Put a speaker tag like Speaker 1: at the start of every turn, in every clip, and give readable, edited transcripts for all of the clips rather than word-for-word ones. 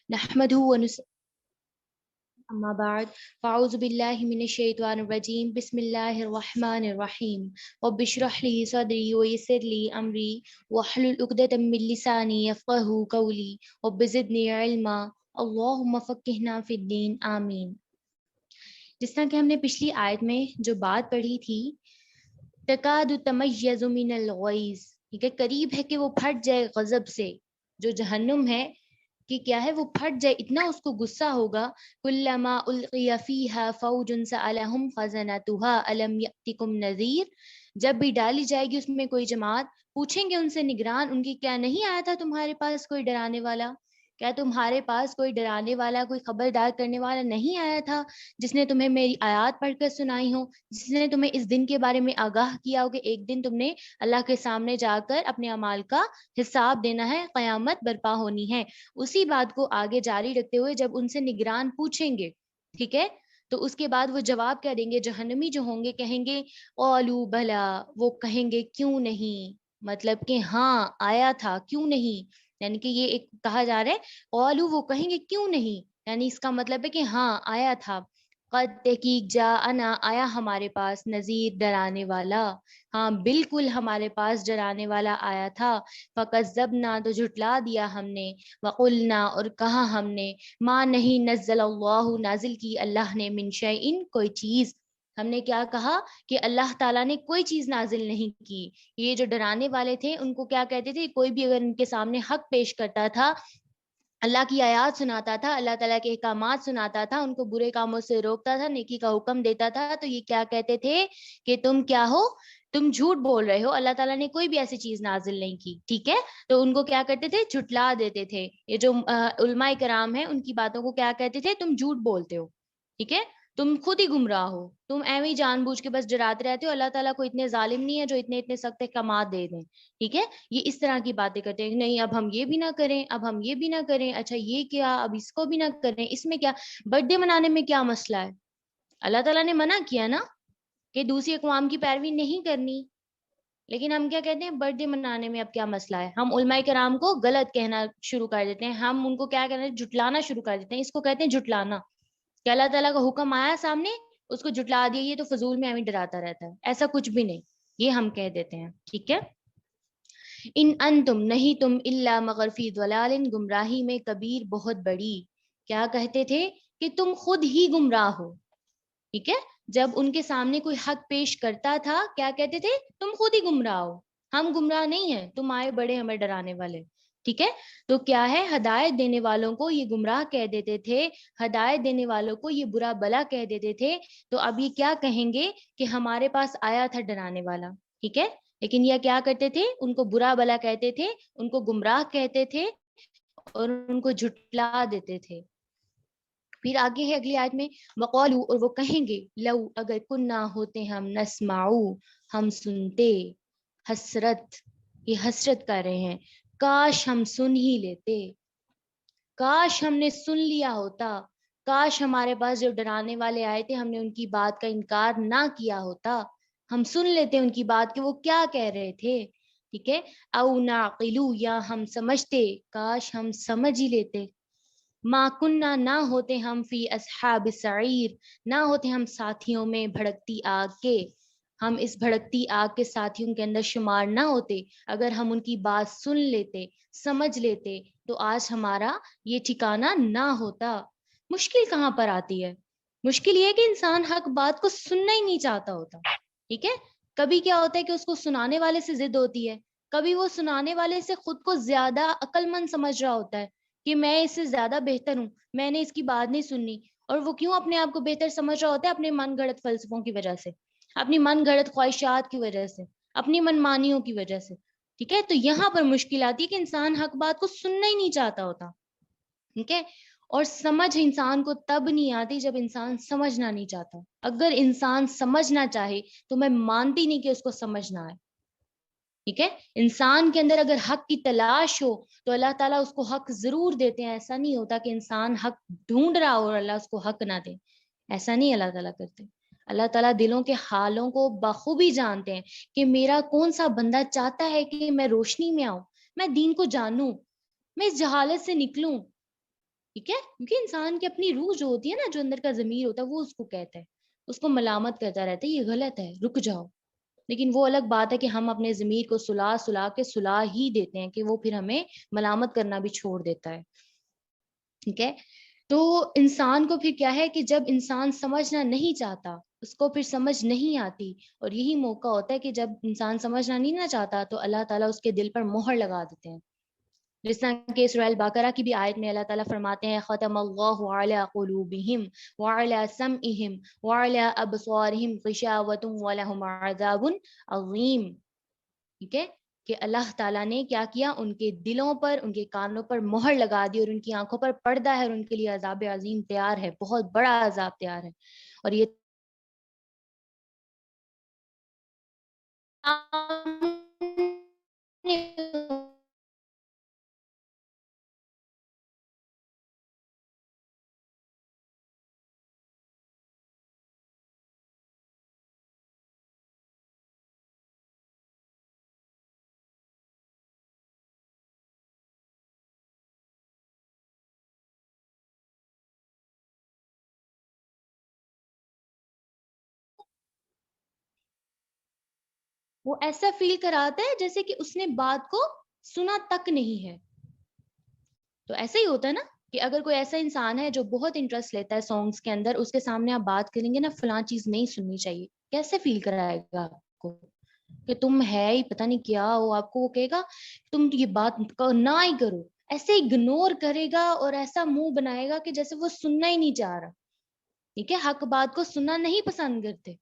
Speaker 1: نحمده أما بعد فأعوذ بالله من الشيطان الرجيم بسم الله الرحمن الرحيم رب اشرح لي صدري ويسر لي أمري واحلل عقدة من لساني يفقهوا قولي رب زدني علما اللهم فقهنا في الدين آمین۔ جس طرح کہ ہم نے پچھلی آیت میں جو بات پڑھی تھی، تکاد تمیز من الغیظ، ٹھیک ہے، قریب ہے کہ وہ پھٹ جائے غضب سے، جو جہنم ہے کہ کیا ہے وہ پھٹ جائے، اتنا اس کو غصہ ہوگا۔ کلما القی فیہا فوج سألہم خزنتها الم یأتکم نذیر، جب بھی ڈالی جائے گی اس میں کوئی جماعت، پوچھیں گے ان سے نگران ان کی، کیا نہیں آیا تھا تمہارے پاس کوئی ڈرانے والا؟ کیا تمہارے پاس کوئی ڈرانے والا، کوئی خبردار کرنے والا نہیں آیا تھا، جس نے تمہیں میری آیات پڑھ کر سنائی ہو، جس نے تمہیں اس دن کے بارے میں آگاہ کیا ہو کہ ایک دن تم نے اللہ کے سامنے جا کر اپنے اعمال کا حساب دینا ہے، قیامت برپا ہونی ہے۔ اسی بات کو آگے جاری رکھتے ہوئے جب ان سے نگران پوچھیں گے، ٹھیک ہے، تو اس کے بعد وہ جواب کیا دیں گے؟ جہنمی جو ہوں گے کہیں گے قالوا بلا، وہ کہیں گے کیوں نہیں، مطلب کہ ہاں آیا تھا، کیوں نہیں، یعنی کہ یہ ایک کہا جا رہا ہے قالوا، وہ کہیں گے کیوں نہیں، یعنی اس کا مطلب ہے کہ ہاں آیا تھا۔ قد تحقیق جاءنا، آیا ہمارے پاس، نذیر ڈرانے والا، ہاں بالکل ہمارے پاس ڈرانے والا آیا تھا۔ فکذبنا، تو جھٹلا دیا ہم نے، وقلنا، اور کہا ہم نے، ما نہیں نزل اللہ، نازل کی اللہ نے، من شیء، کوئی چیز، ہم نے کیا کہا کہ اللہ تعالیٰ نے کوئی چیز نازل نہیں کی۔ یہ جو ڈرانے والے تھے ان کو کیا کہتے تھے؟ کوئی بھی اگر ان کے سامنے حق پیش کرتا تھا، اللہ کی آیات سناتا تھا، اللہ تعالیٰ کے احکامات سناتا تھا، ان کو برے کاموں سے روکتا تھا، نیکی کا حکم دیتا تھا، تو یہ کیا کہتے تھے کہ تم کیا ہو، تم جھوٹ بول رہے ہو، اللہ تعالیٰ نے کوئی بھی ایسی چیز نازل نہیں کی، ٹھیک ہے۔ تو ان کو کیا کرتے تھے؟ جھٹلا دیتے تھے۔ یہ جو علماء کرام ہیں ان کی باتوں کو کیا کہتے تھے؟ تم جھوٹ بولتے ہو، ٹھیک ہے، تم خود ہی گمراہ ہو، تم ایویں جان بوجھ کے بس ڈراتے رہتے ہو، اللہ تعالیٰ کو اتنے ظالم نہیں ہے جو اتنے سخت احکامات دے دیں، ٹھیک ہے۔ یہ اس طرح کی باتیں کرتے ہیں، نہیں اب ہم یہ بھی نہ کریں، اب ہم یہ بھی نہ کریں، اچھا یہ کیا، اب اس کو بھی نہ کریں، اس میں کیا، برتھ ڈے منانے میں کیا مسئلہ ہے؟ اللہ تعالیٰ نے منع کیا نا کہ دوسری اقوام کی پیروی نہیں کرنی، لیکن ہم کیا کہتے ہیں؟ برتھ ڈے منانے میں اب کیا مسئلہ ہے؟ ہم علماء کرام کو غلط کہنا شروع کر دیتے ہیں، ہم ان کو کیا کہتے ہیں؟ جھٹلانا شروع کر دیتے ہیں، اس کو کہتے ہیں جھٹلانا، کہ اللہ تعالیٰ کا حکم آیا سامنے، اس کو جھٹلا دیا، یہ تو فضول میں ہمیں ڈراتا رہتا ہے، ایسا کچھ بھی نہیں، یہ ہم کہہ دیتے ہیں، ٹھیک ہے۔ ان انتم، نہیں تم، الا مگر فی ضلال، گمراہی میں، کبیر، بہت بڑی، کیا کہتے تھے؟ کہ تم خود ہی گمراہ ہو، ٹھیک ہے۔ جب ان کے سامنے کوئی حق پیش کرتا تھا کیا کہتے تھے؟ تم خود ہی گمراہ ہو، ہم گمراہ نہیں ہیں، تم آئے بڑے ہمیں ڈرانے والے، ٹھیک ہے۔ تو کیا ہے، ہدایت دینے والوں کو یہ گمراہ کہہ دیتے تھے، ہدایت دینے والوں کو یہ برا بلا کہہ دیتے تھے، تو اب یہ کیا کہیں گے کہ ہمارے پاس آیا تھا ڈرانے والا، ٹھیک ہے، لیکن یہ کیا کرتے تھے؟ ان کو برا بلا کہتے تھے، ان کو گمراہ کہتے تھے اور ان کو جھٹلا دیتے تھے۔ پھر آگے ہے اگلی آیت میں، وقالو، اور وہ کہیں گے، لو، اگر کننا، ہوتے ہم، نسمعو، ہم سنتے، حسرت، یہ حسرت کر رہے ہیں، کاش ہم سن ہی لیتے، کاش ہم نے سن لیا ہوتا، کاش ہمارے پاس جو ڈرانے والے آئے تھے ہم نے ان کی بات کا انکار نہ کیا ہوتا، ہم سن لیتے ان کی بات کہ وہ کیا کہہ رہے تھے، ٹھیک ہے۔ او نعقلو، یا ہم سمجھتے، کاش ہم سمجھ ہی لیتے، ما کننا، نہ ہوتے ہم، فی اصحاب السعیر، نہ ہوتے ہم ساتھیوں میں بھڑکتی آگ کے، ہم اس بھڑکتی آگ کے ساتھیوں کے اندر شمار نہ ہوتے، اگر ہم ان کی بات سن لیتے، سمجھ لیتے، تو آج ہمارا یہ ٹھکانہ نہ ہوتا۔ مشکل کہاں پر آتی ہے؟ مشکل یہ ہے کہ انسان حق بات کو سننا ہی نہیں چاہتا ہوتا، ٹھیک ہے۔ کبھی کیا ہوتا ہے کہ اس کو سنانے والے سے ضد ہوتی ہے، کبھی وہ سنانے والے سے خود کو زیادہ عقل مند سمجھ رہا ہوتا ہے کہ میں اس سے زیادہ بہتر ہوں، میں نے اس کی بات نہیں سننی، اور وہ کیوں اپنے آپ کو بہتر سمجھ رہا ہوتا ہے؟ اپنے من گھڑت فلسفوں کی وجہ سے، اپنی من گھڑت خواہشات کی وجہ سے، اپنی من مانیوں کی وجہ سے، ٹھیک ہے۔ تو یہاں پر مشکل آتی ہے کہ انسان حق بات کو سننا ہی نہیں چاہتا ہوتا، ٹھیک ہے۔ اور سمجھ انسان کو تب نہیں آتی جب انسان سمجھنا نہیں چاہتا، اگر انسان سمجھنا چاہے تو میں مانتی نہیں کہ اس کو سمجھنا آئے، ٹھیک ہے۔ انسان کے اندر اگر حق کی تلاش ہو تو اللہ تعالیٰ اس کو حق ضرور دیتے ہیں، ایسا نہیں ہوتا کہ انسان حق ڈھونڈ رہا ہو اور اللہ اس کو حق نہ دے، ایسا نہیں اللہ تعالیٰ کرتے۔ اللہ تعالیٰ دلوں کے حالوں کو بخوبی جانتے ہیں کہ میرا کون سا بندہ چاہتا ہے کہ میں روشنی میں آؤں، میں دین کو جانوں، میں اس جہالت سے نکلوں، ٹھیک ہے، کیونکہ انسان کی اپنی روح جو ہوتی ہے نا، جو اندر کا ضمیر ہوتا ہے، وہ اس کو کہتا ہے، اس کو ملامت کرتا رہتا ہے، یہ غلط ہے، رک جاؤ. لیکن وہ الگ بات ہے کہ ہم اپنے ضمیر کو سلا سلا کے سلا ہی دیتے ہیں کہ وہ پھر ہمیں ملامت کرنا بھی چھوڑ دیتا ہے. ٹھیک ہے، تو انسان کو پھر کیا ہے کہ جب انسان سمجھنا نہیں چاہتا، اس کو پھر سمجھ نہیں آتی، اور یہی موقع ہوتا ہے کہ جب انسان سمجھنا نہیں نہ چاہتا تو اللہ تعالیٰ اس کے دل پر مہر لگا دیتے ہیں. جس طرح کہ سورہ البقرہ کی بھی آیت میں اللہ تعالیٰ فرماتے ہیں ختم اللہ علی قلوبہم وعلی سمعہم وعلی ابصارہم غشاوۃ ولہم عذاب عظیم. ٹھیک ہے، کہ اللہ تعالیٰ نے کیا کیا، ان کے دلوں پر، ان کے کانوں پر مہر لگا دی، اور ان کی آنکھوں پر پردہ ہے، اور ان کے لیے عذاب عظیم تیار ہے، بہت بڑا عذاب تیار ہے. اور یہ وہ ایسا فیل کراتا ہے جیسے کہ اس نے بات کو سنا تک نہیں ہے. تو ایسا ہی ہوتا ہے نا کہ اگر کوئی ایسا انسان ہے جو بہت انٹرسٹ لیتا ہے سانگس کے اندر، اس کے سامنے آپ بات کریں گے نا فلاں چیز نہیں سننی چاہیے، کیسے فیل کرائے گا آپ کو کہ تم ہے ہی پتہ نہیں کیا ہو. آپ کو وہ کہے گا تم یہ بات نہ ہی کرو، ایسے اگنور کرے گا اور ایسا منہ بنائے گا کہ جیسے وہ سننا ہی نہیں چاہ رہا. ٹھیک ہے، حق بات کو سننا نہیں پسند کرتے.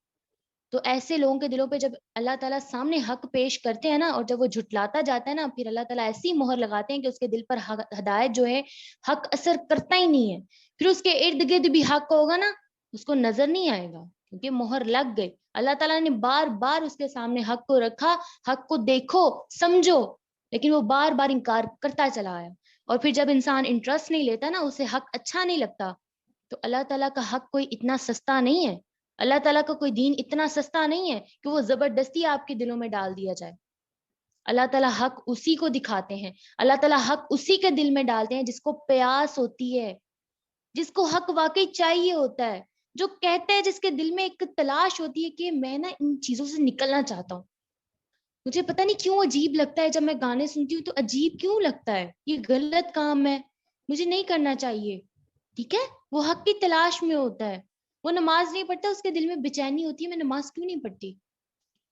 Speaker 1: تو ایسے لوگوں کے دلوں پہ جب اللہ تعالیٰ سامنے حق پیش کرتے ہیں نا، اور جب وہ جھٹلاتا جاتا ہے نا، پھر اللہ تعالیٰ ایسی مہر لگاتے ہیں کہ اس کے دل پر ہدایت جو ہے، حق اثر کرتا ہی نہیں ہے. پھر اس کے ارد گرد بھی حق ہوگا نا، اس کو نظر نہیں آئے گا کیونکہ مہر لگ گئی. اللہ تعالیٰ نے بار بار اس کے سامنے حق کو رکھا، حق کو دیکھو سمجھو، لیکن وہ بار بار انکار کرتا چلا آیا. اور پھر جب انسان انٹرسٹ نہیں لیتا نا، اسے حق اچھا نہیں لگتا، تو اللہ تعالیٰ کا حق کوئی اتنا سستا نہیں ہے، اللہ تعالیٰ کا کوئی دین اتنا سستا نہیں ہے کہ وہ زبردستی آپ کے دلوں میں ڈال دیا جائے. اللہ تعالیٰ حق اسی کو دکھاتے ہیں، اللہ تعالیٰ حق اسی کے دل میں ڈالتے ہیں جس کو پیاس ہوتی ہے، جس کو حق واقعی چاہیے ہوتا ہے، جو کہتے ہیں، جس کے دل میں ایک تلاش ہوتی ہے کہ میں نا ان چیزوں سے نکلنا چاہتا ہوں. مجھے پتہ نہیں کیوں عجیب لگتا ہے جب میں گانے سنتی ہوں، تو عجیب کیوں لگتا ہے، یہ غلط کام ہے، مجھے نہیں کرنا چاہیے. ٹھیک ہے، وہ حق کی تلاش میں ہوتا ہے، وہ نماز نہیں پڑھتا، اس کے دل میں بے چینی ہوتی ہے میں نماز کیوں نہیں پڑھتی،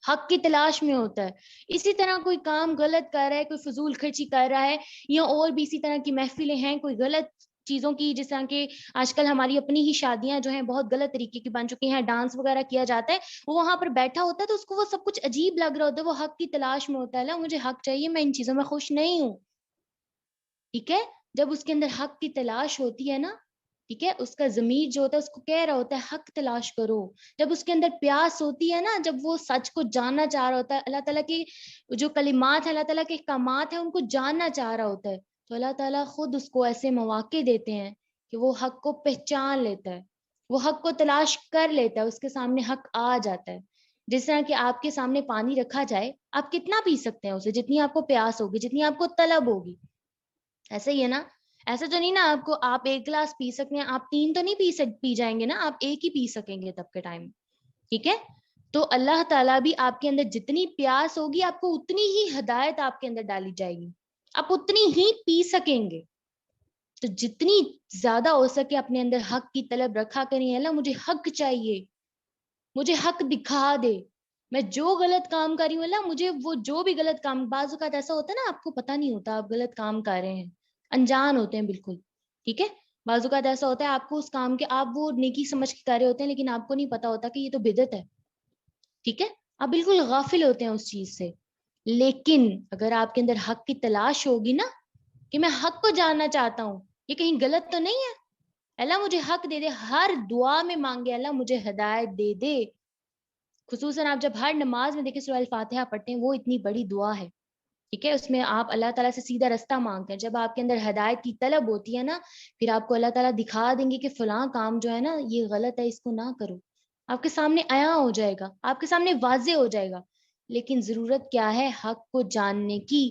Speaker 1: حق کی تلاش میں ہوتا ہے. اسی طرح کوئی کام غلط کر رہا ہے، کوئی فضول خرچی کر رہا ہے، یا اور بھی اسی طرح کی محفلیں ہیں کوئی غلط چیزوں کی، جس طرح کہ آج کل ہماری اپنی ہی شادیاں جو ہیں بہت غلط طریقے کی بن چکی ہیں، ڈانس وغیرہ کیا جاتا ہے، وہ وہاں پر بیٹھا ہوتا ہے تو اس کو وہ سب کچھ عجیب لگ رہا ہوتا ہے، وہ حق کی تلاش میں ہوتا ہے، لا مجھے حق چاہیے، میں ان چیزوں میں خوش نہیں ہوں. ٹھیک ہے، جب اس کے اندر حق کی تلاش ہوتی ہے نا، ٹھیک ہے، اس کا ضمیر جو ہوتا ہے اس کو کہہ رہا ہوتا ہے حق تلاش کرو. جب اس کے اندر پیاس ہوتی ہے نا، جب وہ سچ کو جاننا چاہ رہا ہوتا ہے، اللہ تعالیٰ کی جو کلمات ہیں، اللہ تعالیٰ کے احکامات ہیں، ان کو جاننا چاہ رہا ہوتا ہے، تو اللہ تعالیٰ خود اس کو ایسے مواقع دیتے ہیں کہ وہ حق کو پہچان لیتا ہے، وہ حق کو تلاش کر لیتا ہے، اس کے سامنے حق آ جاتا ہے. جس طرح کہ آپ کے سامنے پانی رکھا جائے، آپ کتنا پی سکتے ہیں اسے، جتنی آپ کو پیاس ہوگی، جتنی آپ کو طلب ہوگی. ایسا ہی ہے نا، ایسا تو نہیں نا آپ کو آپ ایک گلاس پی سکتے ہیں، آپ 3 تو نہیں پی جائیں گے نا، آپ ایک ہی پی سکیں گے تب کے ٹائم. ٹھیک ہے، تو اللہ تعالیٰ بھی آپ کے اندر جتنی پیاس ہوگی، آپ کو اتنی ہی ہدایت آپ کے اندر ڈالی جائے گی، آپ اتنی ہی پی سکیں گے. تو جتنی زیادہ ہو سکے اپنے اندر حق کی طلب رکھا کریں، اللہ مجھے حق چاہیے، مجھے حق دکھا دے، میں جو غلط کام کر رہی ہوں اللہ مجھے وہ جو بھی غلط کام، بعض اوقات ایسا ہوتا ہے نا آپ کو پتہ نہیں ہوتا آپ غلط کام کر رہے ہیں، انجان ہوتے ہیں بالکل. ٹھیک ہے، بعض اوقات ایسا ہوتا ہے آپ کو اس کام کے آپ وہ نیکی سمجھ کے کر رہے ہوتے ہیں، لیکن آپ کو نہیں پتا ہوتا کہ یہ تو بدعت ہے. ٹھیک ہے، آپ بالکل غافل ہوتے ہیں اس چیز سے. لیکن اگر آپ کے اندر حق کی تلاش ہوگی نا، کہ میں حق کو جاننا چاہتا ہوں، یہ کہیں غلط تو نہیں ہے، اللہ مجھے حق دے دے، ہر دعا میں مانگے اللہ مجھے ہدایت دے دے. خصوصاً آپ جب ہر نماز میں دیکھیں سورہ الفاتحہ پڑھتے ہیں، وہ اتنی بڑی دعا ہے. ٹھیک ہے، اس میں آپ اللہ تعالیٰ سے سیدھا رستہ مانگتے ہیں. جب آپ کے اندر ہدایت کی طلب ہوتی ہے نا، پھر آپ کو اللہ تعالیٰ دکھا دیں گے کہ فلاں کام جو ہے نا یہ غلط ہے، اس کو نہ کرو. آپ کے سامنے عیاں ہو جائے گا، آپ کے سامنے واضح ہو جائے گا. لیکن ضرورت کیا ہے، حق کو جاننے کی،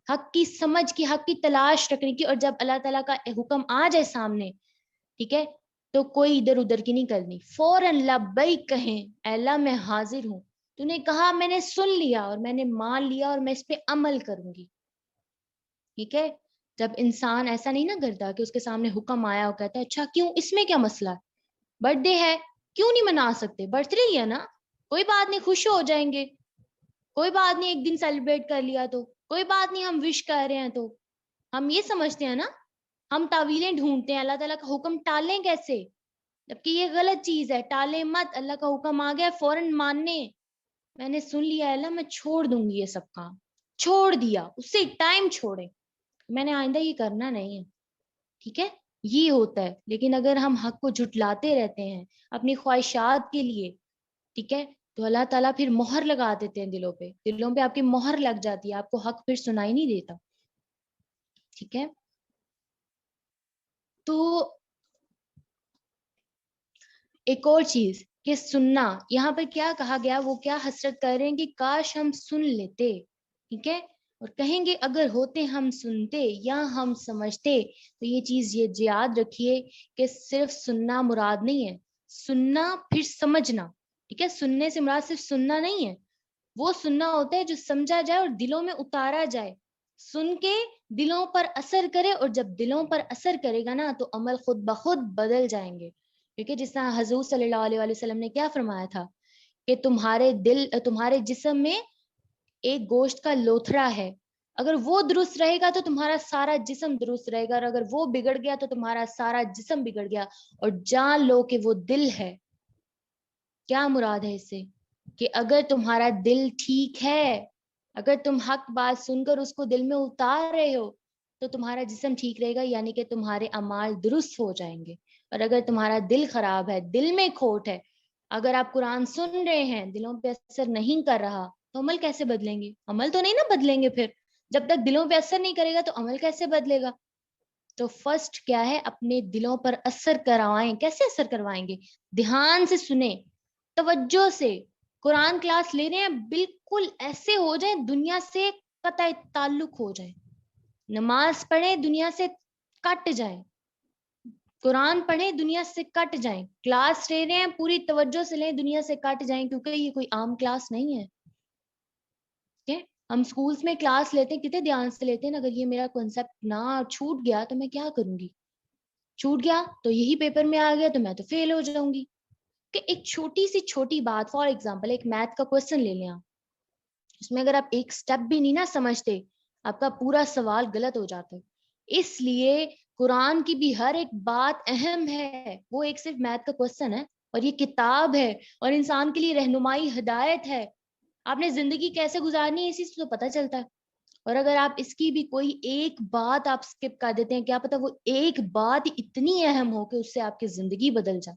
Speaker 1: حق کی سمجھ کی، حق کی تلاش رکھنے کی. اور جب اللہ تعالیٰ کا حکم آ جائے سامنے، ٹھیک ہے، تو کوئی ادھر ادھر کی نہیں کرنی، فوراً لبیک کہیں، اے اللہ میں حاضر ہوں، تو نے کہا میں نے سن لیا اور میں نے مان لیا اور میں اس پہ عمل کروں گی. ٹھیک ہے. جب انسان ایسا نہیں نہ کرتا کہ اس کے سامنے حکم آیا اور کہتا ہے اچھا کیوں، اس میں کیا مسئلہ ہے، برتھ ڈے ہے کیوں نہیں منا سکتے، برتھ ڈے ہی ہے نا، کوئی بات نہیں، خوش ہو جائیں گے، کوئی بات نہیں، ایک دن سیلیبریٹ کر لیا تو کوئی بات نہیں، ہم وش کر رہے ہیں تو. ہم یہ سمجھتے ہیں نا، ہم تعویلیں ڈھونڈتے ہیں، اللہ تعالیٰ کا حکم ٹالیں کیسے، جبکہ یہ غلط چیز ہے. ٹالیں مت، اللہ کا حکم آ گیا فوراً ماننے. میں نے سن لیا اللہ، میں چھوڑ دوں گی یہ سب کام، چھوڑ دیا، اس سے ٹائم چھوڑے، میں نے آئندہ یہ کرنا نہیں ہے. ٹھیک ہے، یہ ہوتا ہے. لیکن اگر ہم حق کو جھٹلاتے رہتے ہیں اپنی خواہشات کے لیے، ٹھیک ہے، تو اللہ تعالیٰ پھر مہر لگا دیتے ہیں دلوں پہ، دلوں پہ آپ کی مہر لگ جاتی ہے، آپ کو حق پھر سنائی نہیں دیتا. ٹھیک ہے. تو ایک اور چیز کہ سننا، یہاں پہ کیا کہا گیا، وہ کیا حسرت کر رہے ہیں کہ کاش ہم سن لیتے. ٹھیک ہے. اور کہیں گے اگر ہوتے ہم سنتے یا ہم سمجھتے. تو یہ چیز یہ یاد رکھیے کہ صرف سننا مراد نہیں ہے، سننا پھر سمجھنا. ٹھیک ہے، سننے سے مراد صرف سننا نہیں ہے، وہ سننا ہوتا ہے جو سمجھا جائے اور دلوں میں اتارا جائے، سن کے دلوں پر اثر کرے، اور جب دلوں پر اثر کرے گا نا تو عمل خود بخود بدل جائیں گے. کیونکہ جس طرح حضور صلی اللہ علیہ وسلم نے کیا فرمایا تھا کہ تمہارے جسم میں ایک گوشت کا لوتھڑا ہے، اگر وہ درست رہے گا تو تمہارا سارا جسم درست رہے گا، اور اگر وہ بگڑ گیا تو تمہارا سارا جسم بگڑ گیا. اور جان لو کہ وہ دل ہے. کیا مراد ہے اس سے؟ کہ اگر تمہارا دل ٹھیک ہے، اگر تم حق بات سن کر اس کو دل میں اتار رہے ہو تو تمہارا جسم ٹھیک رہے گا، یعنی کہ تمہارے اعمال درست ہو جائیں گے. اور اگر تمہارا دل خراب ہے، دل میں کھوٹ ہے، اگر آپ قرآن سن رہے ہیں دلوں پہ اثر نہیں کر رہا، تو عمل کیسے بدلیں گے؟ عمل تو نہیں نا بدلیں گے پھر، جب تک دلوں پہ اثر نہیں کرے گا تو عمل کیسے بدلے گا؟ تو فرسٹ کیا ہے، اپنے دلوں پر اثر کروائیں. کیسے اثر کروائیں گے؟ دھیان سے سنیں، توجہ سے. قرآن کلاس لے رہے ہیں، بالکل ایسے ہو جائے دنیا سے قطع تعلق ہو جائے. نماز پڑھیں دنیا سے کٹ جائیں، قرآن پڑھیں دنیا سے کٹ جائیں. کلاس لے رہے ہیں پوری توجہ سے لیں، دنیا سے کٹ جائیں، کیونکہ یہ کوئی عام کلاس نہیں ہے. ہم سکولز میں کلاس لیتے ہیں کتنے دھیان سے لیتے ہیں، اگر یہ میرا کنسپٹ نہ چھوٹ گیا تو میں کیا کروں گی، چھوٹ گیا تو یہی پیپر میں آ گیا تو میں تو فیل ہو جاؤں گی. کہ ایک چھوٹی سی چھوٹی بات، فار ایگزامپل ایک میتھ کا کوسچن لے لیں، اس میں اگر آپ ایک سٹیپ بھی نہیں نہ سمجھتے، آپ کا پورا سوال غلط ہو جاتا ہے. اس لیے قرآن کی بھی ہر ایک بات اہم ہے. وہ ایک صرف میتھ کا کوسچن ہے اور یہ کتاب ہے اور انسان کے لیے رہنمائی، ہدایت ہے. آپ نے زندگی کیسے گزارنی ہے اسی سے تو پتہ چلتا ہے. اور اگر آپ اس کی بھی کوئی ایک بات آپ سکپ کر دیتے ہیں، کیا پتہ وہ ایک بات اتنی اہم ہو کہ اس سے آپ کی زندگی بدل جائے.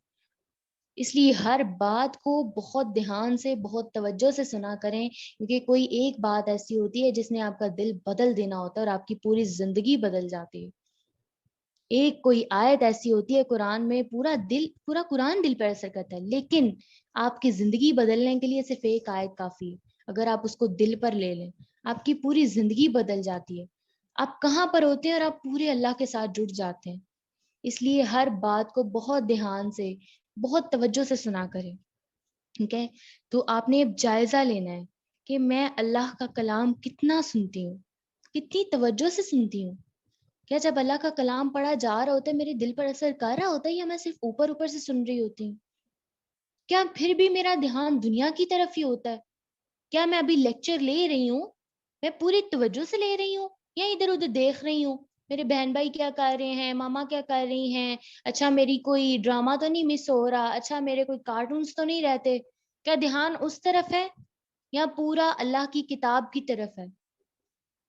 Speaker 1: اس لیے ہر بات کو بہت دھیان سے، بہت توجہ سے سنا کریں، کیونکہ کوئی ایک بات ایسی ہوتی ہے جس نے آپ کا دل بدل دینا ہوتا ہے اور آپ کی پوری زندگی بدل جاتی ہے. ایک کوئی آیت ایسی ہوتی ہے قرآن میں، پورا قرآن دل پر اثر کرتا ہے، لیکن آپ کی زندگی بدلنے کے لیے صرف ایک آیت کافی ہے. اگر آپ اس کو دل پر لے لیں، آپ کی پوری زندگی بدل جاتی ہے. آپ کہاں پر ہوتے ہیں اور آپ پورے اللہ کے ساتھ جڑ جاتے ہیں. اس لیے ہر بات کو بہت دھیان سے، بہت توجہ سے سنا کریں. ٹھیک ہے. تو آپ نے اب جائزہ لینا ہے کہ میں اللہ کا کلام کتنا سنتی ہوں، کتنی توجہ سے سنتی ہوں. کیا جب اللہ کا کلام پڑھا جا رہا ہوتا ہے میرے دل پر اثر کر رہا ہوتا ہے، یا میں صرف اوپر اوپر سے سن رہی ہوتی ہوں؟ کیا پھر بھی میرا دھیان دنیا کی طرف ہی ہوتا ہے؟ کیا میں ابھی لیکچر لے رہی ہوں، میں پوری توجہ سے لے رہی ہوں، یا ادھر ادھر دیکھ رہی ہوں میرے بہن بھائی کیا کر رہے ہیں، ماما کیا کر رہی ہیں، اچھا میری کوئی ڈرامہ تو نہیں مس ہو رہا، اچھا میرے کوئی کارٹونز تو نہیں رہتے؟ کیا دھیان اس طرف ہے یا پورا اللہ کی کتاب کی طرف ہے؟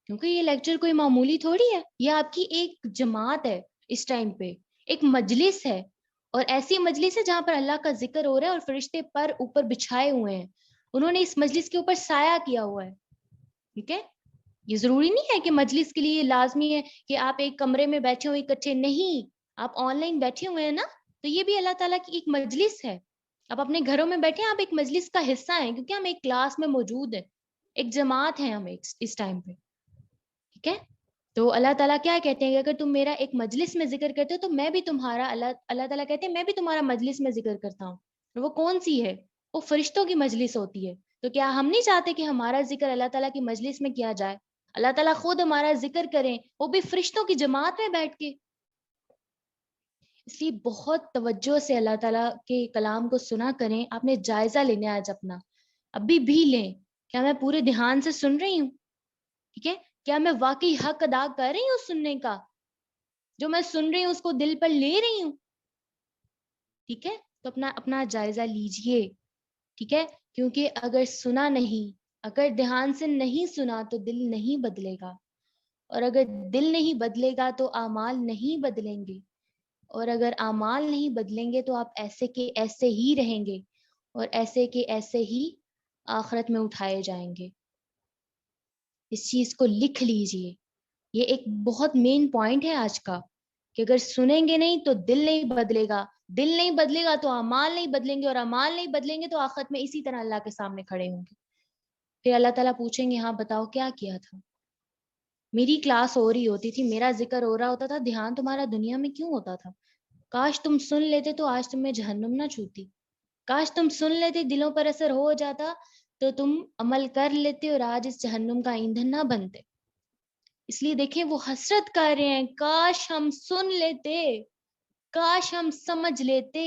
Speaker 1: کیونکہ یہ لیکچر کوئی معمولی تھوڑی ہے، یہ آپ کی ایک جماعت ہے، اس ٹائم پہ ایک مجلس ہے، اور ایسی مجلس ہے جہاں پر اللہ کا ذکر ہو رہا ہے اور فرشتے پر اوپر بچھائے ہوئے ہیں، انہوں نے اس مجلس کے اوپر سایہ کیا ہوا ہے. ٹھیک ہے. یہ ضروری نہیں ہے کہ مجلس کے لیے لازمی ہے کہ آپ ایک کمرے میں بیٹھے ہوئے اکٹھے، نہیں، آپ آن لائن بیٹھے ہوئے ہیں نا، تو یہ بھی اللہ تعالیٰ کی ایک مجلس ہے. آپ اپنے گھروں میں بیٹھے ہیں، آپ ایک مجلس کا حصہ ہیں، کیونکہ ہم ایک کلاس میں موجود ہیں، ایک جماعت ہے ہم اس ٹائم پہ. ٹھیک ہے. تو اللہ تعالیٰ کیا کہتے ہیں کہ اگر تم میرا ایک مجلس میں ذکر کرتے ہو تو میں بھی تمہارا، اللہ تعالیٰ کہتے ہیں میں بھی تمہارا مجلس میں ذکر کرتا ہوں. وہ کون سی ہے؟ وہ فرشتوں کی مجلس ہوتی ہے. تو کیا ہم نہیں چاہتے کہ ہمارا ذکر اللہ تعالیٰ کی مجلس میں کیا جائے؟ اللہ تعالیٰ خود ہمارا ذکر کریں، وہ بھی فرشتوں کی جماعت میں بیٹھ کے. اس لیے بہت توجہ سے اللہ تعالیٰ کے کلام کو سنا کریں. آپ نے جائزہ لینا ہے آج اپنا، ابھی بھی لیں. کیا میں پورے دھیان سے سن رہی ہوں؟ ٹھیک ہے. کیا میں واقعی حق ادا کر رہی ہوں سننے کا؟ جو میں سن رہی ہوں اس کو دل پر لے رہی ہوں؟ ٹھیک ہے. تو اپنا جائزہ لیجئے. ٹھیک ہے. کیونکہ اگر سنا نہیں، اگر دھیان سے نہیں سنا تو دل نہیں بدلے گا، اور اگر دل نہیں بدلے گا تو اعمال نہیں بدلیں گے، اور اگر اعمال نہیں بدلیں گے تو آپ ایسے کے ایسے ہی رہیں گے، اور ایسے کے ایسے ہی آخرت میں اٹھائے جائیں گے. اس چیز کو لکھ لیجئے. یہ ایک بہت مین پوائنٹ ہے آج کا، کہ اگر سنیں گے نہیں تو دل نہیں بدلے گا، دل نہیں بدلے گا تو اعمال نہیں بدلیں گے، اور اعمال نہیں بدلیں گے تو آخرت میں اسی طرح اللہ کے سامنے کھڑے ہوں گے. پھر اللہ تعالیٰ پوچھیں گے ہاں بتاؤ کیا کیا تھا؟ میری کلاس ہو رہی ہوتی تھی، میرا ذکر ہو رہا ہوتا تھا، دھیان تمہارا دنیا میں کیوں ہوتا تھا؟ کاش تم سن لیتے تو آج تمہیں جہنم نہ چھوتی. کاش تم سن لیتے، دلوں پر اثر ہو جاتا تو تم عمل کر لیتے اور آج اس جہنم کا ایندھن نہ بنتے. اس لیے دیکھیں وہ حسرت کر رہے ہیں، کاش ہم سن لیتے، کاش ہم سمجھ لیتے،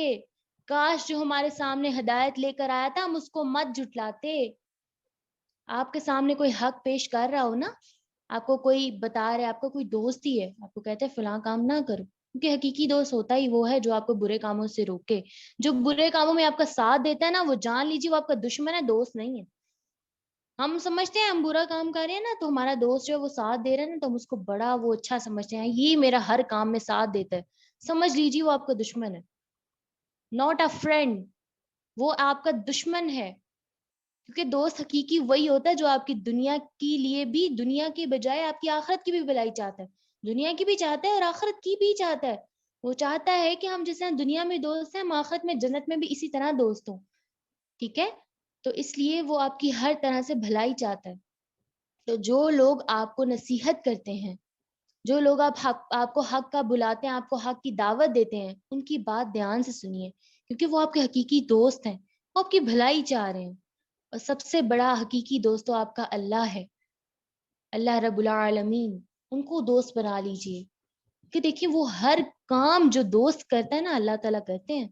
Speaker 1: کاش جو ہمارے سامنے ہدایت لے کر آیا تھا ہم اس کو مت جھٹلاتے. آپ کے سامنے کوئی حق پیش کر رہا ہو نا، آپ کو کوئی بتا رہا ہے، آپ کو کوئی دوست ہی ہے، آپ کو کہتے ہیں فلاں کام نہ کرو، کیونکہ حقیقی دوست ہوتا ہی وہ ہے جو آپ کو برے کاموں سے روکے. جو برے کاموں میں آپ کا ساتھ دیتا ہے نا، وہ جان لیجیے وہ آپ کا دشمن ہے، دوست نہیں ہے. ہم سمجھتے ہیں ہم برا کام کر رہے ہیں نا تو ہمارا دوست جو ہے وہ ساتھ دے رہا ہے نا، تو ہم اس کو بڑا وہ اچھا سمجھتے ہیں، یہ میرا ہر کام میں ساتھ دیتا ہے. سمجھ لیجیے وہ آپ کا دشمن ہے. ناٹ اے فرینڈ، وہ آپ کا دشمن ہے. کیونکہ دوست حقیقی وہی ہوتا ہے جو آپ کی دنیا کے لیے بھی، دنیا کے بجائے آپ کی آخرت کی بھی بھلائی چاہتا ہے. دنیا کی بھی چاہتا ہے اور آخرت کی بھی چاہتا ہے. وہ چاہتا ہے کہ ہم جیسے دنیا میں دوست ہیں، ہم آخرت میں جنت میں بھی اسی طرح دوست ہوں. ٹھیک ہے. تو اس لیے وہ آپ کی ہر طرح سے بھلائی چاہتا ہے. تو جو لوگ آپ کو نصیحت کرتے ہیں، جو لوگ آپ کو حق کا بلاتے ہیں، آپ کو حق کی دعوت دیتے ہیں، ان کی بات دھیان سے سنیے، کیونکہ وہ آپ کے حقیقی دوست ہیں، وہ آپ کی بھلائی چاہ رہے ہیں. اور سب سے بڑا حقیقی دوست تو آپ کا اللہ ہے، اللہ رب العالمین. ان کو دوست بنا لیجئے. کہ دیکھیں وہ ہر کام جو دوست کرتا ہے نا، اللہ تعالیٰ کرتے ہیں.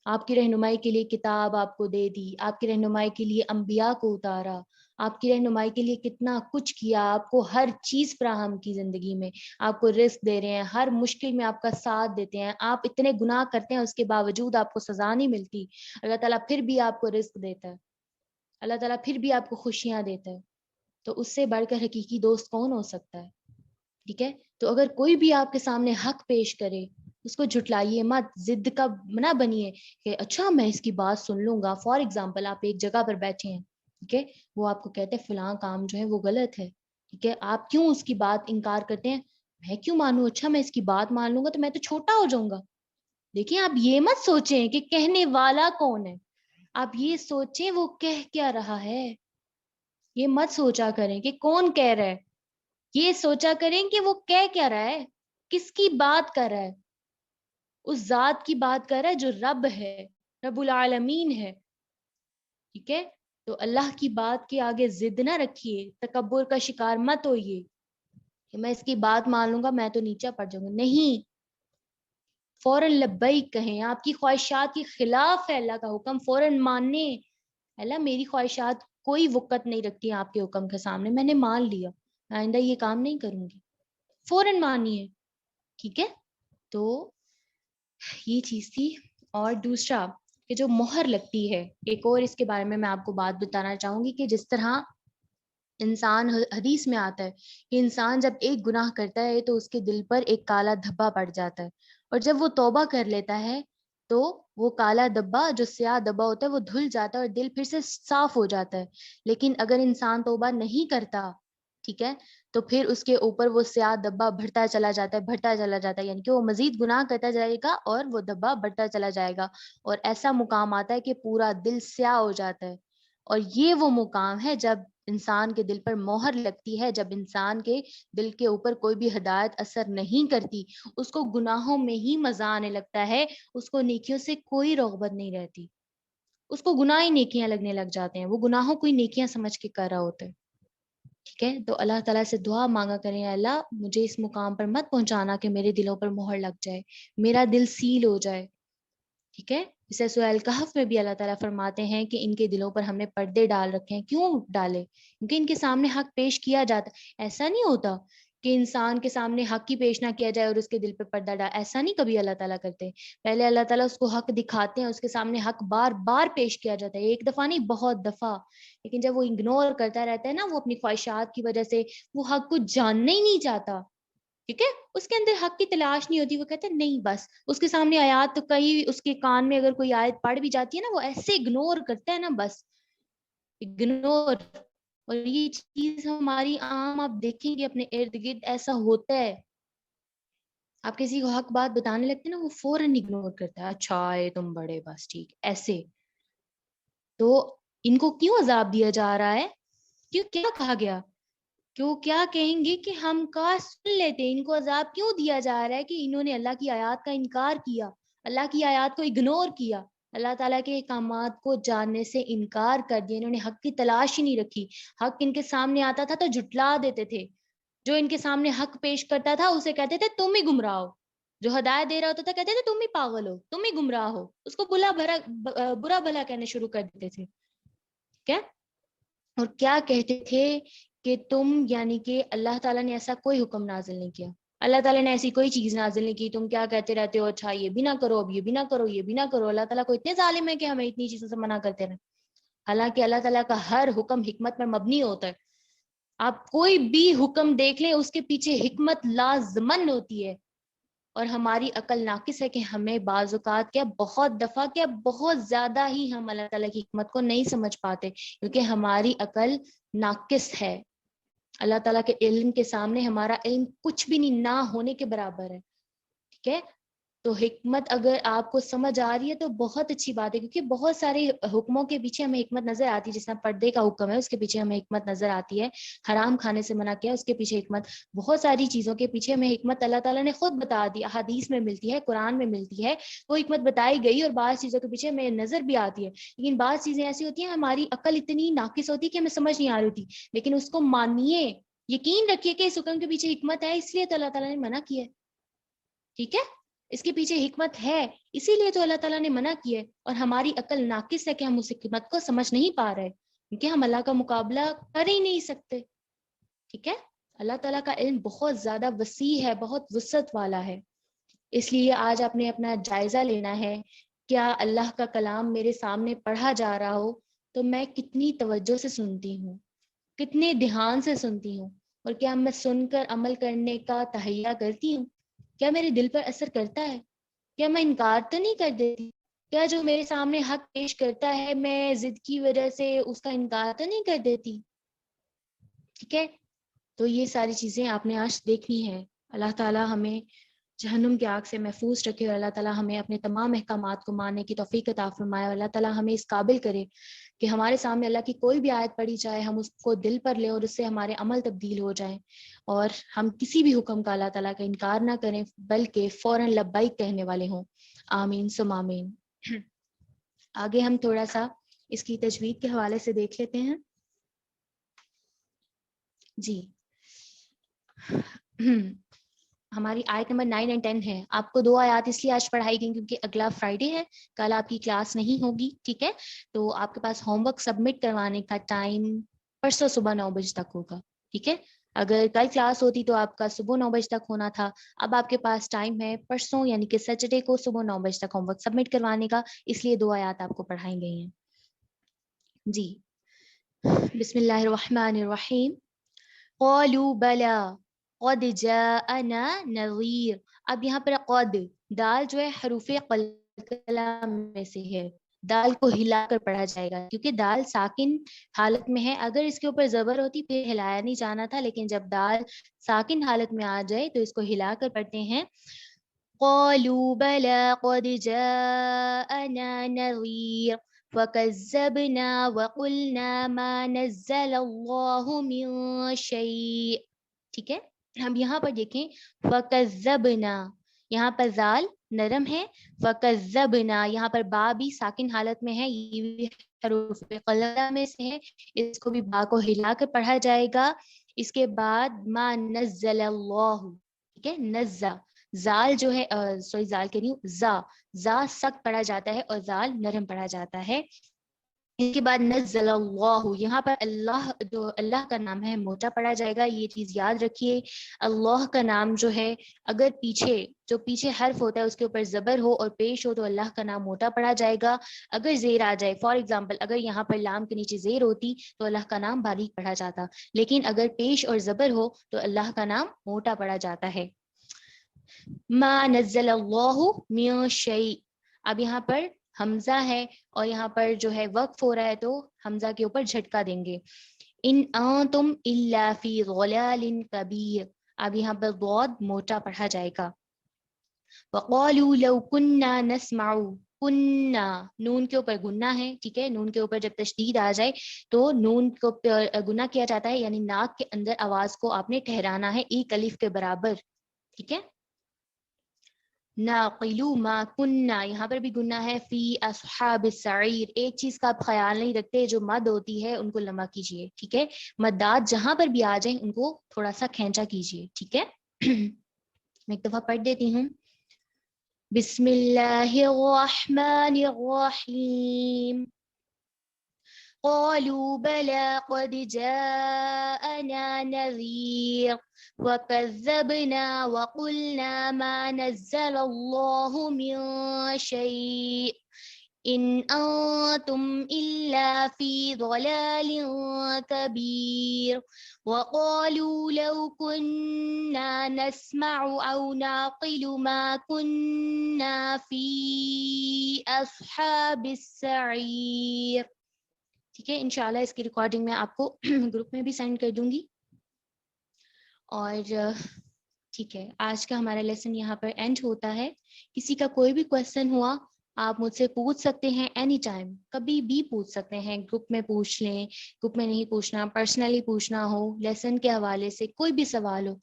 Speaker 1: آپ کی رہنمائی کے لیے کتاب آپ کو دے دی، آپ کی رہنمائی کے لیے انبیاء کو اتارا، آپ کی رہنمائی کے لیے کتنا کچھ کیا، آپ کو ہر چیز فراہم کی زندگی میں، آپ کو رزق دے رہے ہیں، ہر مشکل میں آپ کا ساتھ دیتے ہیں. آپ اتنے گناہ کرتے ہیں اس کے باوجود آپ کو سزا نہیں ملتی، اللہ تعالیٰ پھر بھی آپ کو رزق دیتا ہے، اللہ تعالیٰ پھر بھی آپ کو خوشیاں دیتا ہے. تو اس سے بڑھ کر حقیقی دوست کون ہو سکتا ہے؟ ٹھیک ہے. تو اگر کوئی بھی آپ کے سامنے حق پیش کرے اس کو جھٹلائیے مت، ضد کا نہ بنیے کہ اچھا میں اس کی بات سن لوں گا. فار ایگزامپل آپ ایک جگہ پر بیٹھے ہیں، ٹھیک ہے، وہ آپ کو کہتے ہیں فلاں کام جو ہے وہ غلط ہے، ٹھیک ہے، آپ کیوں اس کی بات انکار کرتے ہیں؟ میں کیوں مانوں؟ اچھا میں اس کی بات مان لوں گا تو میں تو چھوٹا ہو جاؤں گا. دیکھیں آپ یہ مت سوچیں کہ کہنے والا کون ہے، آپ یہ سوچیں وہ کہہ کیا رہا ہے. یہ مت سوچا کریں کہ کون کہہ رہا ہے، یہ سوچا کریں کہ وہ کہہ کیا رہا ہے، کس کی بات کر رہا ہے. اس ذات کی بات کر رہا ہے جو رب ہے، رب العالمین ہے. ٹھیک ہے. تو اللہ کی بات کے آگے ضد نہ رکھیے، تکبر کا شکار مت ہوئیے کہ میں اس کی بات مان لوں گا میں تو نیچا پڑ جاؤں گا. نہیں، فوراً لبیک کہیں. آپ کی خواہشات کے خلاف ہے اللہ کا حکم، فوراً ماننے. اللہ میری خواہشات کوئی وقت نہیں رکھتی ہیں آپ کے حکم کے سامنے، میں نے مان لیا، آئندہ یہ کام نہیں کروں گی. فوراً مانیے. ٹھیک ہے. تو یہ چیز تھی. اور دوسرا کہ جو مہر لگتی ہے، ایک اور اس کے بارے میں آپ کو بات بتانا چاہوں گی کہ جس طرح انسان، حدیث میں آتا ہے کہ انسان جب ایک گناہ کرتا ہے تو اس کے دل پر ایک کالا دھبا پڑ جاتا ہے، اور جب وہ توبہ کر لیتا ہے تو وہ کالا دھبا، جو سیاہ دھبا ہوتا ہے، وہ دھل جاتا ہے اور دل پھر سے صاف ہو جاتا ہے. لیکن اگر انسان توبہ نہیں کرتا، ٹھیک ہے، تو پھر اس کے اوپر وہ سیاہ دھبا بڑھتا چلا جاتا ہے، بڑھتا چلا جاتا ہے، یعنی کہ وہ مزید گناہ کرتا جائے گا اور وہ دھبا بڑھتا چلا جائے گا، اور ایسا مقام آتا ہے کہ پورا دل سیاہ ہو جاتا ہے. اور یہ وہ مقام ہے جب انسان کے دل پر مہر لگتی ہے جب انسان کے دل کے اوپر کوئی بھی ہدایت اثر نہیں کرتی، اس کو گناہوں میں ہی مزہ آنے لگتا ہے، اس کو نیکیوں سے کوئی رغبت نہیں رہتی، اس کو گناہ ہی نیکیاں لگنے لگ جاتے ہیں، وہ گناہوں کو ہی نیکیاں سمجھ کے کر رہا ہوتا ہے. ٹھیک ہے، تو اللہ تعالیٰ سے دعا مانگا کریں، اللہ مجھے اس مقام پر مت پہنچانا کہ میرے دلوں پر مہر لگ جائے، میرا دل سیل ہو جائے. ٹھیک ہے، جیسے سورہ الکہف میں بھی اللہ تعالیٰ فرماتے ہیں کہ ان کے دلوں پر ہم نے پردے ڈال رکھے ہیں. کیوں ڈالے؟ کیونکہ ان کے سامنے حق پیش کیا جاتا. ایسا نہیں ہوتا کہ انسان کے سامنے حق ہی پیش نہ کیا جائے اور اس کے دل پہ پردہ ڈال، ایسا نہیں کبھی اللہ تعالیٰ کرتے. پہلے اللہ تعالیٰ اس کو حق دکھاتے ہیں، اس کے سامنے حق بار بار پیش کیا جاتا ہے، ایک دفعہ نہیں بہت دفعہ. لیکن جب وہ اگنور کرتا رہتا ہے نا، وہ اپنی خواہشات کی وجہ سے وہ حق کو جاننا ہی نہیں چاہتا. ٹھیک ہے، اس کے اندر حق کی تلاش نہیں ہوتی، وہ کہتے ہیں نہیں بس اس کے سامنے آیات تو کئی، اس کے کان میں اگر کوئی آیت پڑھ بھی جاتی ہے نا، وہ ایسے اگنور کرتا ہے نا، بس اگنور. اور یہ چیز ہماری عام آپ دیکھیں گے اپنے ارد گرد ایسا ہوتا ہے. آپ کسی کو حق بات بتانے لگتے ہیں نا، وہ فوراً اگنور کرتا ہے، اچھا ہے تم بڑے بس ٹھیک ایسے. تو ان کو کیوں عذاب دیا جا رہا ہے؟ کیوں، کیا کہا گیا؟ کیوں کیا کہیں گے کہ ہم کا سن لیتے، ان کو عذاب کیوں دیا جا رہا ہے کہ انہوں نے اللہ کی آیات کا انکار کیا، اللہ کی آیات کو اگنور کیا، اللہ تعالیٰ کے احکامات کو جاننے سے انکار کر دیا. انہوں نے حق کی تلاش ہی نہیں رکھی. حق ان کے سامنے آتا تھا تو جھٹلا دیتے تھے. جو ان کے سامنے حق پیش کرتا تھا اسے کہتے تھے تم ہی گمراہ ہو. جو ہدایت دے رہا ہوتا تھا کہتے تھے تم ہی پاگل ہو، تم ہی گمراہ ہو. اس کو برا بھلا کہنے شروع کر دیتے تھے. کیا؟ اور کیا کہتے تھے کہ تم، یعنی کہ اللہ تعالیٰ نے ایسا کوئی حکم نازل نہیں کیا، اللہ تعالیٰ نے ایسی کوئی چیز نازل نہیں کی، تم کیا کہتے رہتے ہو، اچھا یہ بھی نہ کرو، اب یہ بھی نہ کرو، یہ بھی نہ کرو. اللہ تعالیٰ کو اتنے ظالم ہے کہ ہمیں اتنی چیزوں سے منع کرتے رہے. حالانکہ اللہ تعالیٰ کا ہر حکم حکمت پر مبنی ہوتا ہے. آپ کوئی بھی حکم دیکھ لیں، اس کے پیچھے حکمت لازمن ہوتی ہے. اور ہماری عقل ناقص ہے کہ ہمیں بعض اوقات کیا، بہت دفعہ کیا، بہت زیادہ ہی ہم اللہ تعالیٰ کی حکمت کو نہیں سمجھ پاتے، کیونکہ ہماری عقل ناقص ہے. اللہ تعالیٰ کے علم کے سامنے ہمارا علم کچھ بھی نہیں، نہ ہونے کے برابر ہے. ٹھیک ہے، تو حکمت اگر آپ کو سمجھ آ رہی ہے تو بہت اچھی بات ہے، کیونکہ بہت سارے حکموں کے پیچھے ہمیں حکمت نظر آتی ہے. جس طرح پردے کا حکم ہے، اس کے پیچھے ہمیں حکمت نظر آتی ہے. حرام کھانے سے منع کیا، اس کے پیچھے حکمت. بہت ساری چیزوں کے پیچھے ہمیں حکمت اللہ تعالیٰ نے خود بتا دی، احادیث میں ملتی ہے، قرآن میں ملتی ہے، وہ حکمت بتائی گئی. اور بعض چیزوں کے پیچھے ہمیں نظر بھی آتی ہے. لیکن بعض چیزیں ایسی ہوتی ہیں ہماری عقل اتنی ناقص ہوتی ہے کہ ہمیں سمجھ نہیں آ رہی ہوتی، لیکن اس کو مانیے، یقین رکھیے کہ اس حکم کے پیچھے حکمت ہے، اس لیے تو اللہ تعالیٰ نے منع کیا ہے. ٹھیک ہے، اس کے پیچھے حکمت ہے، اسی لیے تو اللہ تعالیٰ نے منع کیا ہے. اور ہماری عقل ناقص ہے کہ ہم اس حکمت کو سمجھ نہیں پا رہے، کیونکہ ہم اللہ کا مقابلہ کر ہی نہیں سکتے. ٹھیک ہے، اللہ تعالیٰ کا علم بہت زیادہ وسیع ہے، بہت وسعت والا ہے. اس لیے آج آپ نے اپنا جائزہ لینا ہے. کیا اللہ کا کلام میرے سامنے پڑھا جا رہا ہو تو میں کتنی توجہ سے سنتی ہوں، کتنے دھیان سے سنتی ہوں، اور کیا میں سن کر عمل کرنے کا تہیہ کرتی ہوں؟ کیا میرے دل پر اثر کرتا ہے؟ کیا میں انکار تو نہیں کر دیتی؟ کیا جو میرے سامنے حق پیش کرتا ہے میں ضد کی وجہ سے اس کا انکار تو نہیں کر دیتی؟ ٹھیک ہے، تو یہ ساری چیزیں آپ نے آج دیکھنی ہے. اللہ تعالیٰ ہمیں جہنم کی آگ سے محفوظ رکھے، اور اللہ تعالیٰ ہمیں اپنے تمام احکامات کو ماننے کی توفیق عطا فرمائے. اور اللہ تعالیٰ ہمیں اس قابل کرے کہ ہمارے سامنے اللہ کی کوئی بھی آیت پڑھی جائے، ہم اس کو دل پر لیں اور اس سے ہمارے عمل تبدیل ہو جائیں، اور ہم کسی بھی حکم کا اللہ تعالیٰ کا انکار نہ کریں بلکہ فوراً لبیک کہنے والے ہوں. آمین ثم آمین. آگے ہم تھوڑا سا اس کی تجوید کے حوالے سے دیکھ لیتے ہیں. جی ہماری آیت نمبر 9 اور 10 ہے. آپ کو 2 آیات اس لیے آج پڑھائی گئی کیونکہ اگلا فرائیڈے ہے، کل آپ کی کلاس نہیں ہوگی. ٹھیک ہے، تو آپ کے پاس ہوم ورک سبمٹ کروانے کا ٹائم پرسوں صبح 9 بجے تک ہوگا. ٹھیک ہے، اگر کل کلاس ہوتی تو آپ کا صبح 9 بجے تک ہونا تھا. اب آپ کے پاس ٹائم ہے پرسوں یعنی کہ سیٹرڈے کو صبح 9 بجے تک ہوم ورک سبمٹ کروانے کا، اس لیے 2 آیات آپ کو پڑھائی گئی ہیں. جی بسم اللہ الرحمن الرحیم. قالوا بلا قد جاءنا نذیر. اب یہاں پر قد، دال جو ہے حروف قلقلہ میں سے ہے، دال کو ہلا کر پڑھا جائے گا کیونکہ دال ساکن حالت میں ہے. اگر اس کے اوپر زبر ہوتی پھر ہلایا نہیں جانا تھا، لیکن جب دال ساکن حالت میں آ جائے تو اس کو ہلا کر پڑھتے ہیں. قالوا بلا قد جاءنا نذیر فَكَذَّبْنَا وَقُلْنَا مَا نَزَّلَ اللَّهُ مِن شَيْءٍ. ٹھیک ہے. ہم یہاں پر دیکھیں فَكَذَّبْنَا، یہاں پر زال نرم ہے، فَكَذَّبْنَا یہاں پر با بھی ساکن حالت میں ہے، یہ بھی حروف قلقلہ میں سے ہے، اس کو بھی با کو ہلا کر پڑھا جائے گا. اس کے بعد ما نزل اللہ، ٹھیک ہے. نزا زال جو ہے سوری زال کہہ رہی ہوں، زا سخت پڑھا جاتا ہے اور زال نرم پڑھا جاتا ہے. اس کے بعد نزل اللہ، یہاں پر اللہ جو اللہ کا نام ہے موٹا پڑھا جائے گا، یہ چیز یاد رکھیے. اللہ کا نام جو ہے اگر پیچھے حرف ہوتا ہے اس کے اوپر زبر ہو اور پیش ہو تو اللہ کا نام موٹا پڑھا جائے گا. اگر زیر آ جائے، فار ایگزامپل اگر یہاں پر لام کے نیچے زیر ہوتی تو اللہ کا نام باریک پڑھا جاتا، لیکن اگر پیش اور زبر ہو تو اللہ کا نام موٹا پڑھا جاتا ہے. ما نزل اللہ من شیء، اب یہاں پر حمزہ ہے اور یہاں پر جو ہے وقف ہو رہا ہے تو حمزہ کے اوپر جھٹکا دیں گے. ان انتم الا فی ضلال کبیر، اب یہاں پر ضاد موٹا پڑھا جائے گا. وقالوا لو كنا نسمع، کننا نون کے اوپر گنہ ہے، ٹھیک ہے. نون کے اوپر جب تشدید آ جائے تو نون کو گنہ کیا جاتا ہے، یعنی ناک کے اندر آواز کو آپ نے ٹھہرانا ہے ایک الف کے برابر، ٹھیک ہے. ناقلو ما کننا، یہاں پر بھی گناہ ہے. فی اصحاب السعیر، ایک چیز کا آپ خیال نہیں رکھتے، جو مد ہوتی ہے ان کو لمبا کیجئے، ٹھیک ہے. مدات جہاں پر بھی آ جائیں ان کو تھوڑا سا کھینچا کیجئے، ٹھیک ہے. میں ایک دفعہ پڑھ دیتی ہوں. بسم اللہ الرحمن الرحیم. قالوا بلى قد جاءنا نذير وكذبنا وقلنا ما نزل الله من شيء إن أنتم إلا في ضلال كبير وقالوا لو كنا نسمع أو نعقل ما كنا في أصحاب السعير. ٹھیک ہے. انشاءاللہ اس کی ریکارڈنگ میں آپ کو گروپ میں بھی سینڈ کر دوں گی. اور ٹھیک ہے، آج کا ہمارا لیسن یہاں پر اینڈ ہوتا ہے. کسی کا کوئی بھی کویسچن ہوا آپ مجھ سے پوچھ سکتے ہیں، اینی ٹائم کبھی بھی پوچھ سکتے ہیں. گروپ میں پوچھ لیں، گروپ میں نہیں پوچھنا، پرسنلی پوچھنا ہو، لیسن کے حوالے سے کوئی بھی سوال ہو،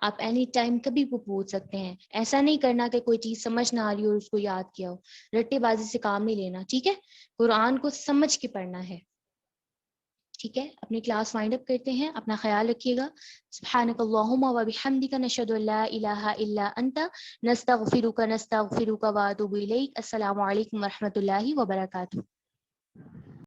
Speaker 1: آپ اینی ٹائم کبھی بھی پوچھ سکتے ہیں. ایسا نہیں کرنا کہ کوئی چیز سمجھ نہ آ رہی ہو اور اس کو یاد کیا ہو. رٹے بازی سے کام نہیں لینا، ٹھیک ہے. قرآن کو سمجھ کے پڑھنا ہے، ٹھیک ہے. اپنی کلاس وائنڈ اپ کرتے ہیں، اپنا خیال رکھیے گا. سبحانک اللہم و بحمدک، نشہد ان لا الہ الا انت، نستغفرک و اتوب الیک. السلام علیکم و رحمۃ اللہ وبرکاتہ.